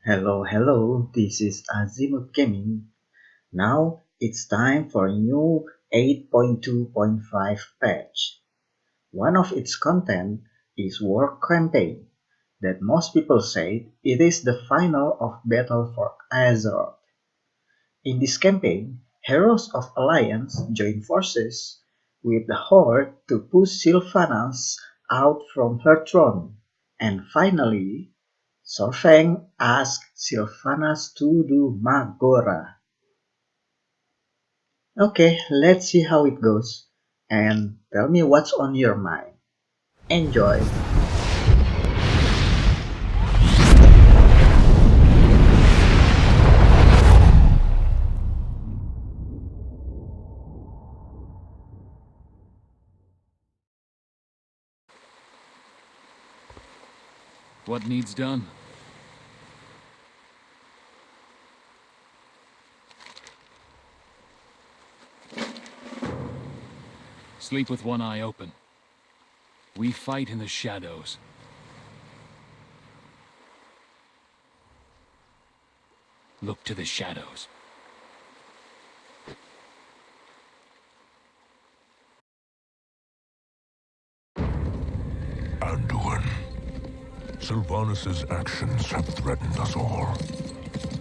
Hello, this is Azimuth Gaming. Now it's time for a new 8.2.5 patch. One of its content is War Campaign, that most people say it is the final of Battle for Azeroth. In this campaign, heroes of Alliance join forces with the Horde to push Sylvanas out from her throne, and finally, Sorfang asks Sylvanas to do Magora. Okay, let's see how it goes, and tell me what's on your mind. Enjoy! What needs done? Sleep with one eye open. We fight in the shadows. Look to the shadows. Anduin. Sylvanas' actions have threatened us all.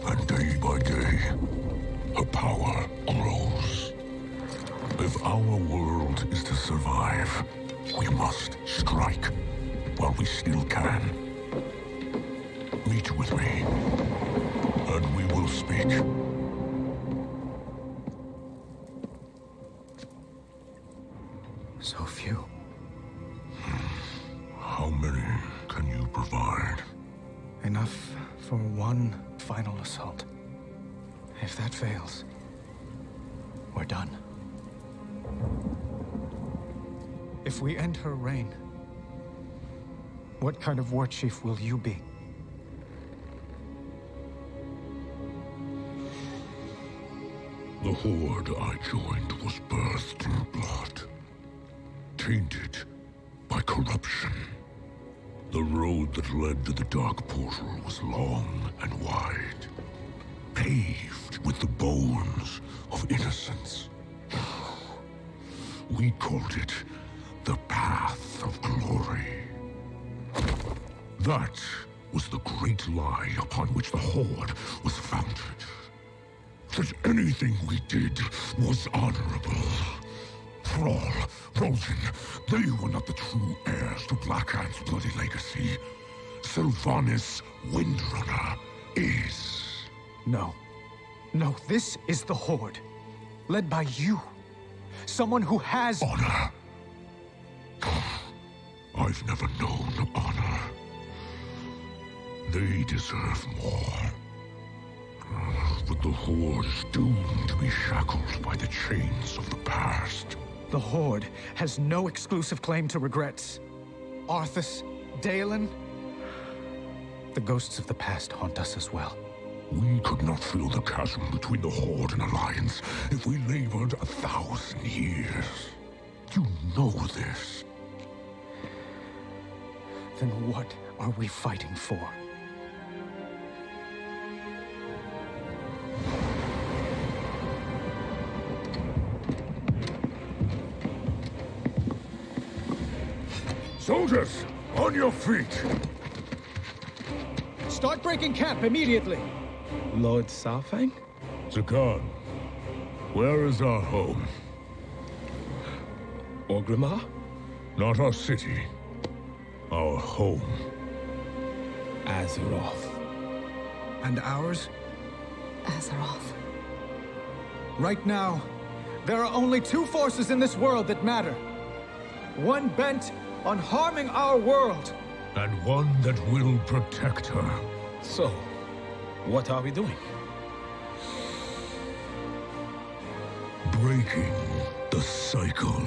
And day by day, her power grows. If our world is to survive, we must strike while we still can. Meet with me, and we will speak. So few. How many can you provide? Enough for one final assault. If that fails, we're done. If we end her reign, what kind of war chief will you be? The horde I joined was birthed in blood, tainted by corruption. The road that led to the Dark Portal was long and wide, paved with the bones of innocence. We called it the Path of Glory. That was the great lie upon which the Horde was founded. That anything we did was honorable. Thrall, Vol'jin, they were not the true heirs to Blackhand's bloody legacy. Sylvanas Windrunner is. No. No, this is the Horde. Led by you. Someone who has... Honor. I've never known honor. They deserve more. But the Horde is doomed to be shackled by the chains of the past. The Horde has no exclusive claim to regrets. Arthas, Dalen... The ghosts of the past haunt us as well. We could not fill the chasm between the Horde and Alliance if we labored 1,000 years. You know this. Then what are we fighting for? Soldiers, on your feet! Start breaking camp immediately! Lord Sarfang? Zakan, where is our home? Orgrimmar? Not our city. Our home. Azeroth. And ours? Azeroth. Right now, there are only two forces in this world that matter. One bent on harming our world. And one that will protect her. So, what are we doing? Breaking the cycle.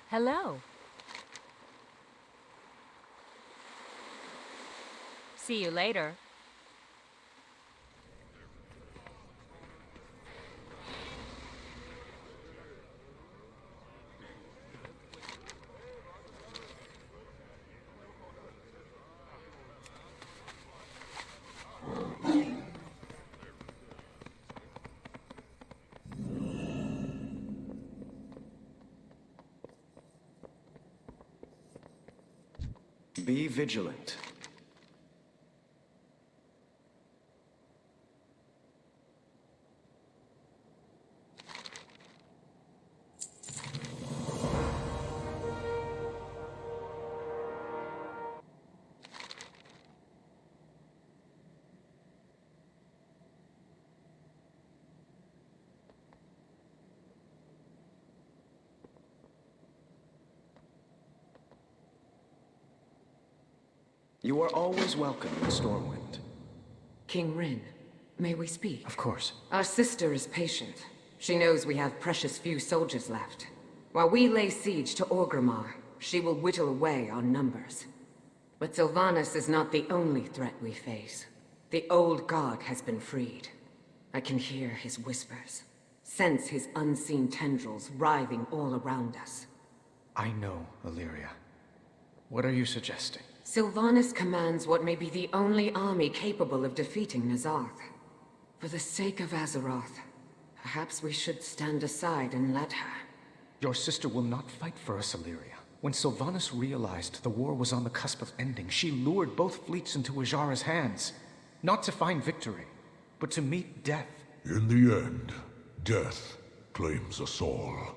Hello. See you later. Be vigilant. You are always welcome in Stormwind. King Rin, may we speak? Of course. Our sister is patient. She knows we have precious few soldiers left. While we lay siege to Orgrimmar, she will whittle away our numbers. But Sylvanas is not the only threat we face. The old god has been freed. I can hear his whispers, sense his unseen tendrils writhing all around us. I know, Illyria. What are you suggesting? Sylvanas commands what may be the only army capable of defeating Nazarth. For the sake of Azeroth, perhaps we should stand aside and let her. Your sister will not fight for us, Illyria. When Sylvanas realized the war was on the cusp of ending, she lured both fleets into Ajara's hands. Not to find victory, but to meet death. In the end, death claims us all.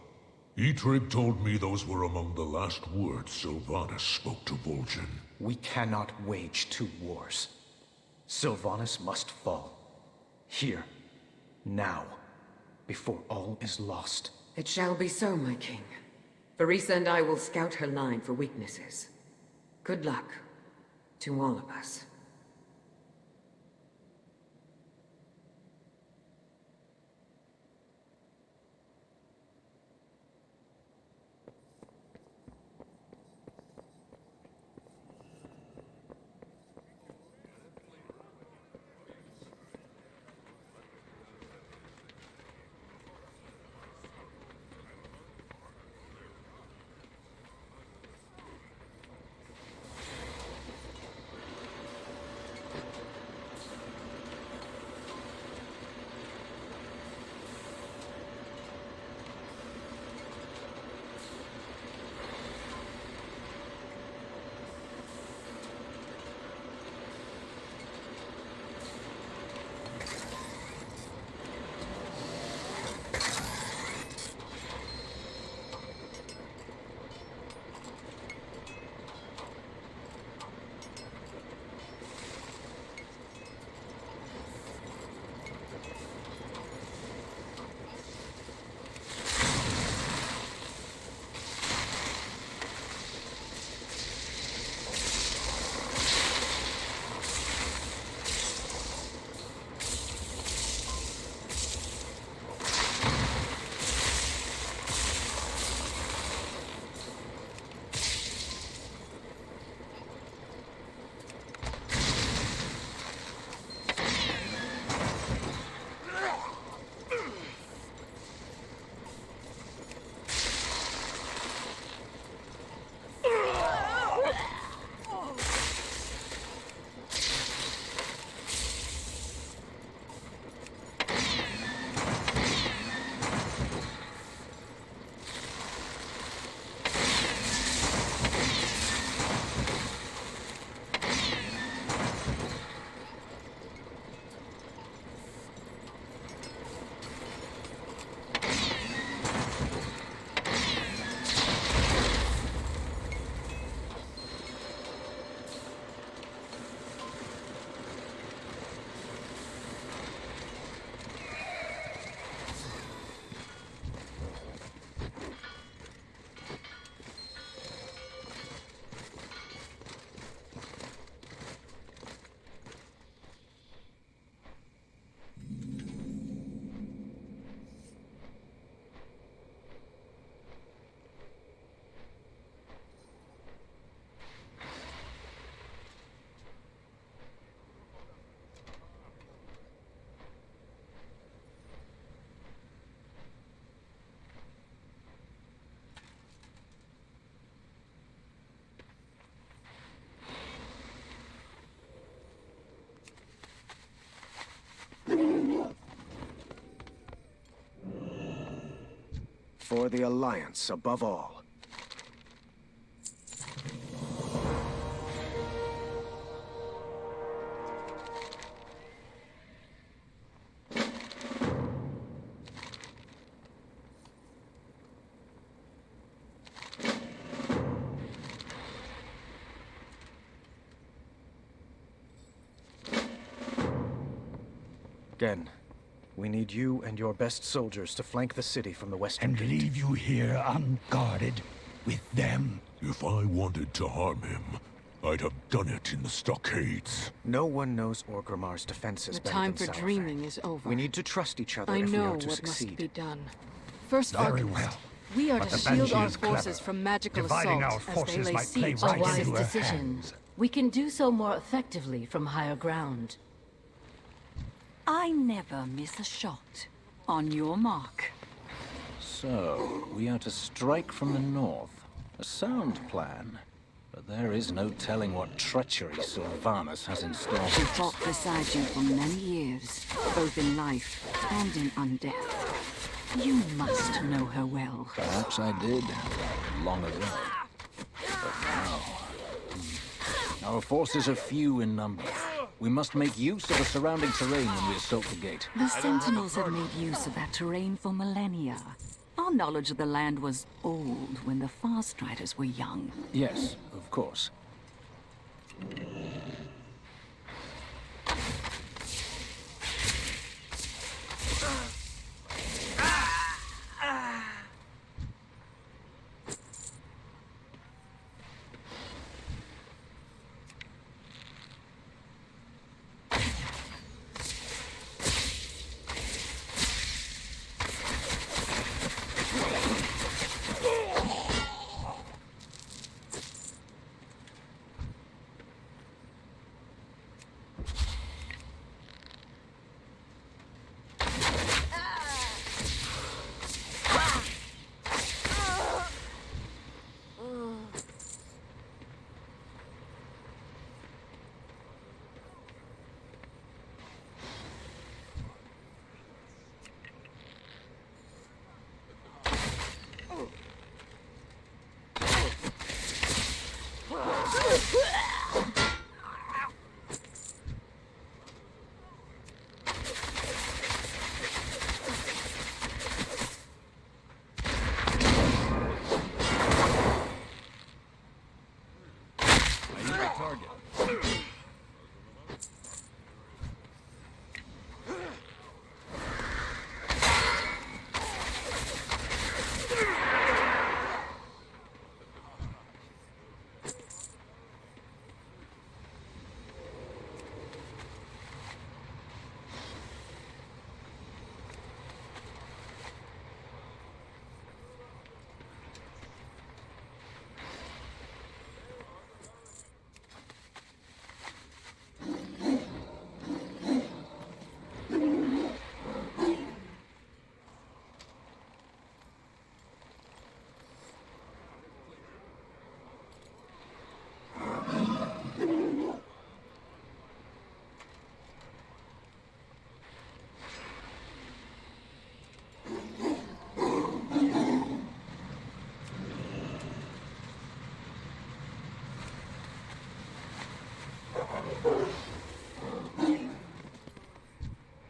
Eitrig told me those were among the last words Sylvanas spoke to Vol'jin. We cannot wage two wars. Sylvanas must fall. Here. Now. Before all is lost. It shall be so, my king. Varisa and I will scout her line for weaknesses. Good luck to all of us. For the Alliance above all. Again, we need you and your best soldiers to flank the city from the western And gate. leave you here unguarded with them? If I wanted to harm him, I'd have done it in the stockades. No one knows Orgrimmar's defenses The better time than for Saurfang. dreaming is over. We need to trust each other I if we know are to what succeed. must be done. First, Very Arcanist. well. We are But to the shield Banshee our is forces clever. from magical Dividing assault our as they forces lay might play siege right to A wise into her decision. hands. We can do so more effectively from higher ground. I never miss a shot. On your mark. So, we are to strike from the north. A sound plan. But there is no telling what treachery Sylvanas has in store. She fought beside you for many years, both in life and in undeath. You must know her well. Perhaps I did, long ago. But now... Our forces are few in number. We must make use of the surrounding terrain when we assault the gate. The Sentinels have made use of that terrain for millennia. Our knowledge of the land was old when the Farstriders were young. Yes, of course.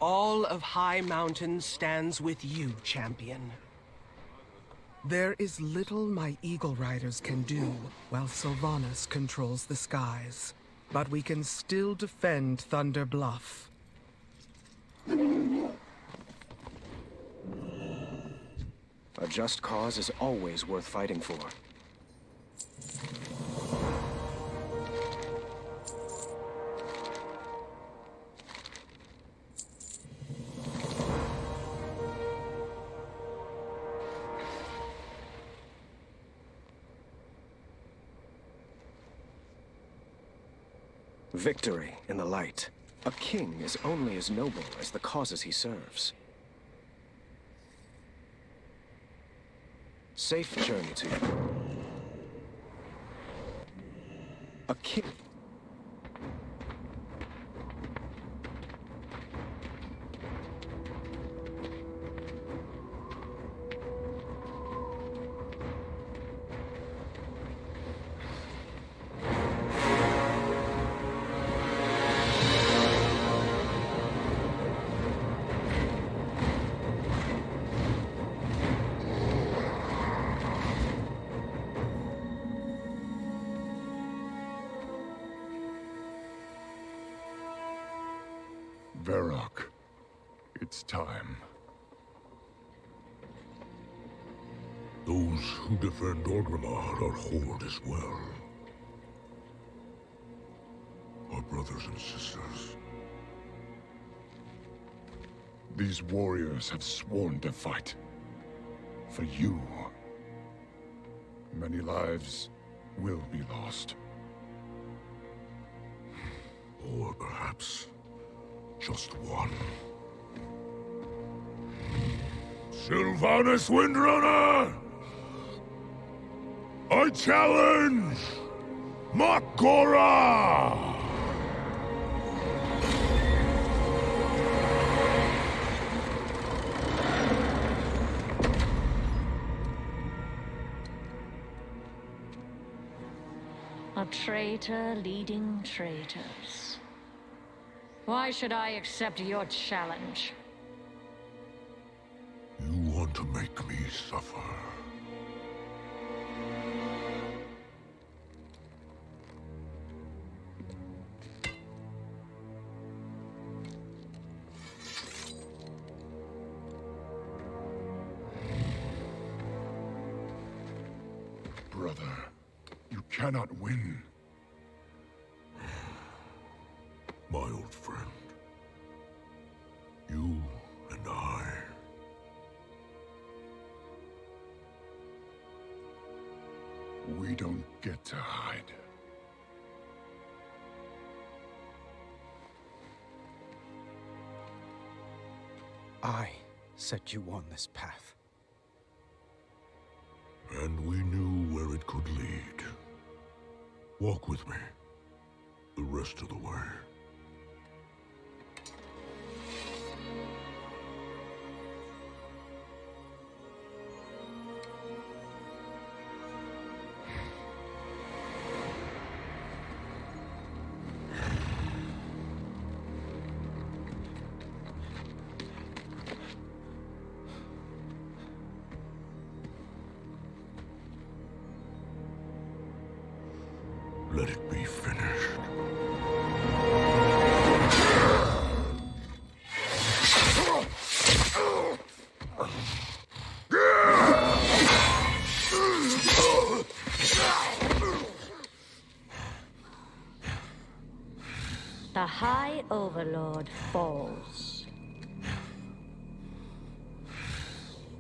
All of High Mountain stands with you, champion. There is little my Eagle Riders can do while Sylvanas controls the skies. But we can still defend Thunder Bluff. A just cause is always worth fighting for. Victory in the light. A king is only as noble as the causes he serves. Safe journey to you. A king. Varrock, it's time. Those who defend Orgrimmar are Horde as well. Our brothers and sisters. These warriors have sworn to fight. For you. Many lives will be lost. Or perhaps just one. Sylvanas Windrunner! I challenge Mak'gora! A traitor leading traitors. Why should I accept your challenge? You want to make me suffer. Brother, you cannot win. My old friend. You and I. We don't get to hide. I set you on this path. And we knew where it could lead. Walk with me. The rest of the way. Let it be finished. The High Overlord falls.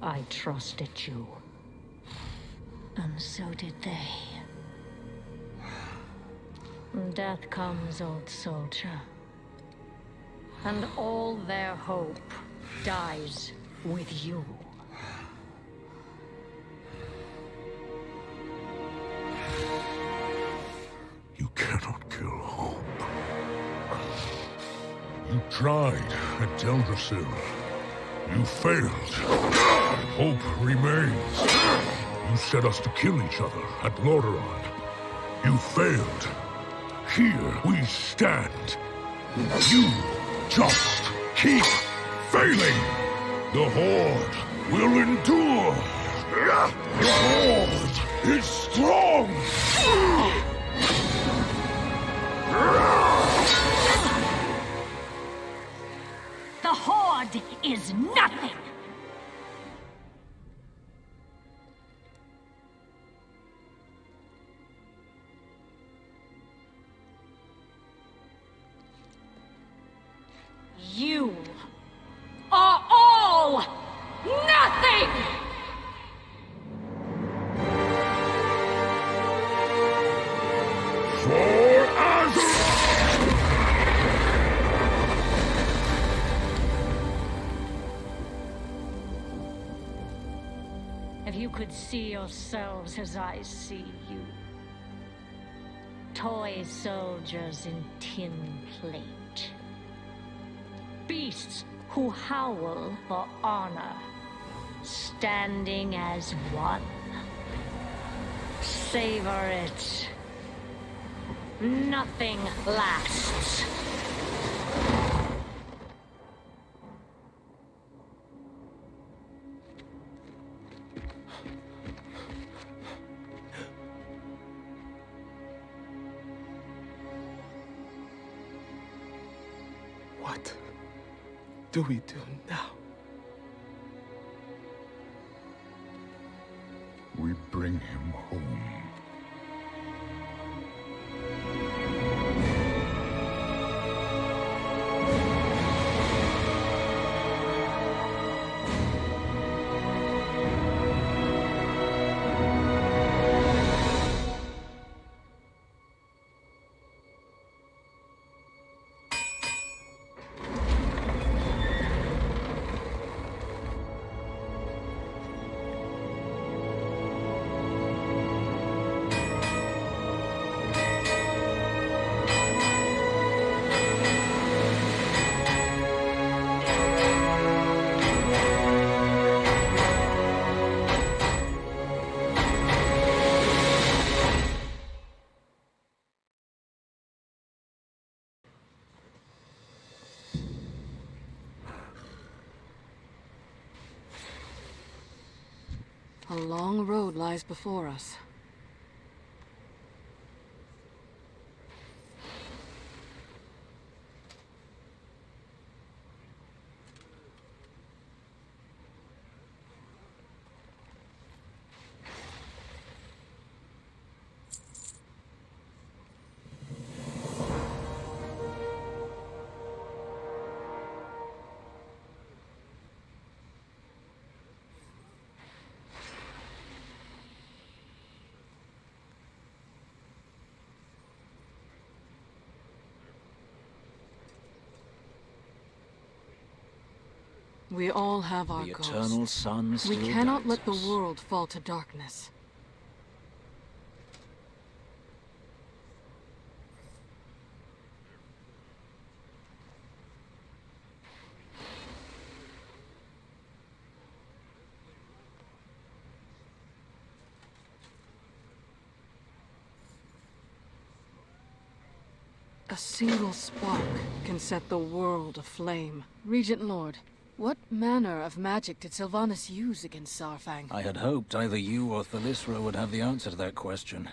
I trusted you. And so did they. Death comes, old soldier. And all their hope dies with you. You cannot kill hope. You tried at Teldrassil. You failed. Hope remains. You set us to kill each other at Lordaeron. You failed. Here we stand. You just keep failing. The Horde will endure. The Horde is strong. The Horde is nothing! You are all nothing! For Azimuth! If you could see yourselves as I see you. Toy soldiers in tin plate. Beasts who howl for honor, standing as one. Savor it. Nothing lasts. What do we do now? We bring him home. A long road lies before us. We all have our The ghosts. eternal sun still We cannot guides let the us. world fall to darkness. A single spark can set the world aflame. Regent Lord, what manner of magic did Sylvanas use against Saurfang? I had hoped either you or Thalysra would have the answer to that question.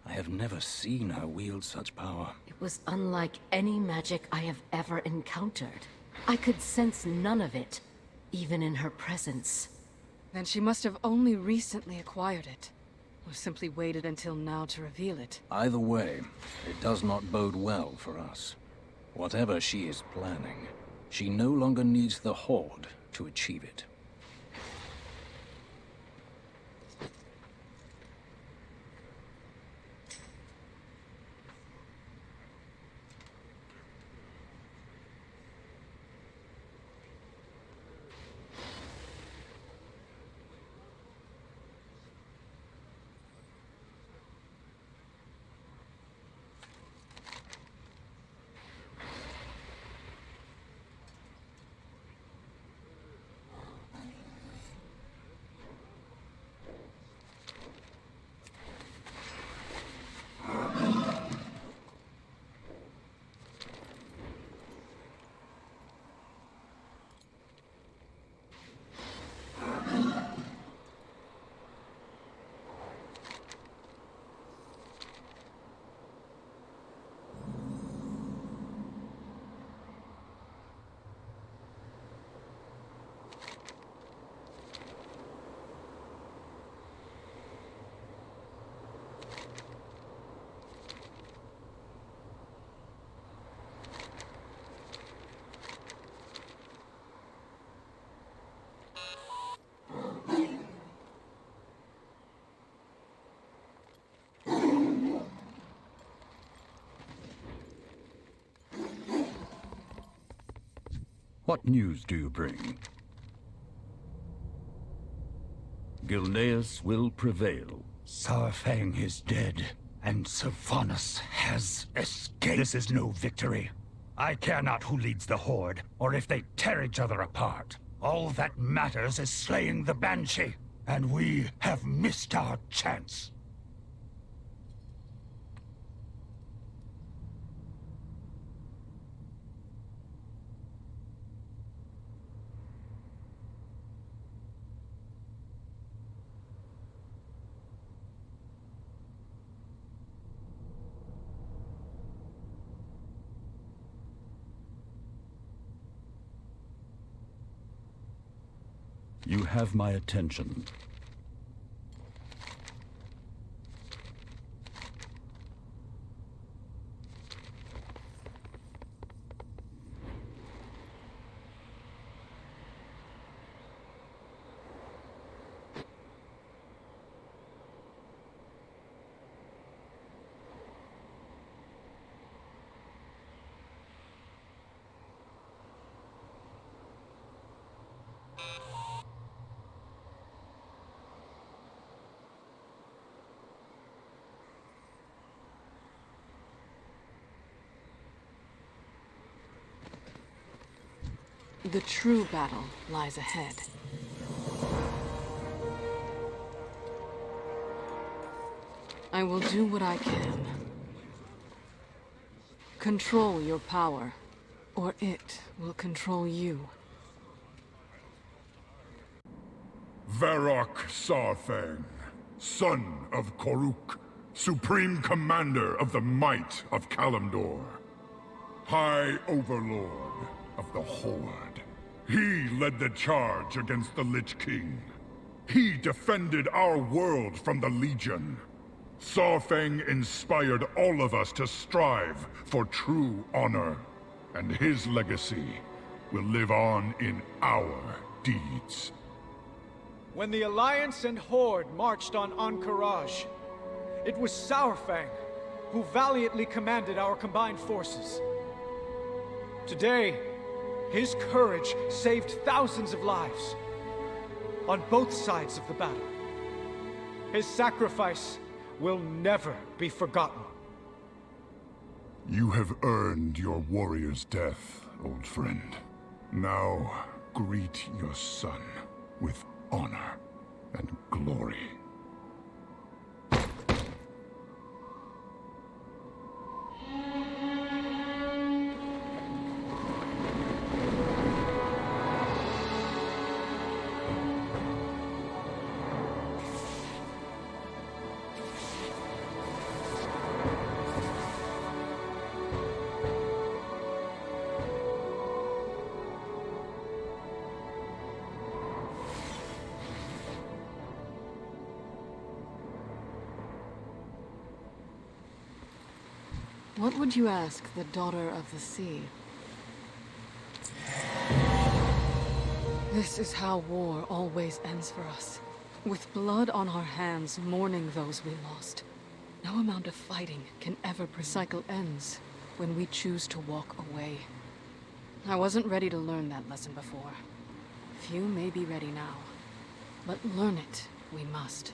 I have never seen her wield such power. It was unlike any magic I have ever encountered. I could sense none of it, even in her presence. Then she must have only recently acquired it, or simply waited until now to reveal it. Either way, it does not bode well for us. Whatever she is planning, she no longer needs the Horde to achieve it. What news do you bring? Gilneas will prevail. Saurfang is dead, and Sylvanas has escaped. This is no victory. I care not who leads the Horde, or if they tear each other apart. All that matters is slaying the Banshee, and we have missed our chance. You have my attention. The true battle lies ahead. I will do what I can. Control your power, or it will control you. Varrock Sarfang, son of Koruk, Supreme Commander of the Might of Kalimdor, High Overlord of the Horde. He led the charge against the Lich King. He defended our world from the Legion. Sarfang inspired all of us to strive for true honor, and his legacy will live on in our deeds. When the Alliance and Horde marched on Ahn'Qiraj, it was Saurfang who valiantly commanded our combined forces. Today, his courage saved thousands of lives on both sides of the battle. His sacrifice will never be forgotten. You have earned your warrior's death, old friend. Now, greet your son with honor and glory. What would you ask the Daughter of the Sea? This is how war always ends for us. With blood on our hands, mourning those we lost. No amount of fighting can ever recycle ends when we choose to walk away. I wasn't ready to learn that lesson before. Few may be ready now, but learn it we must.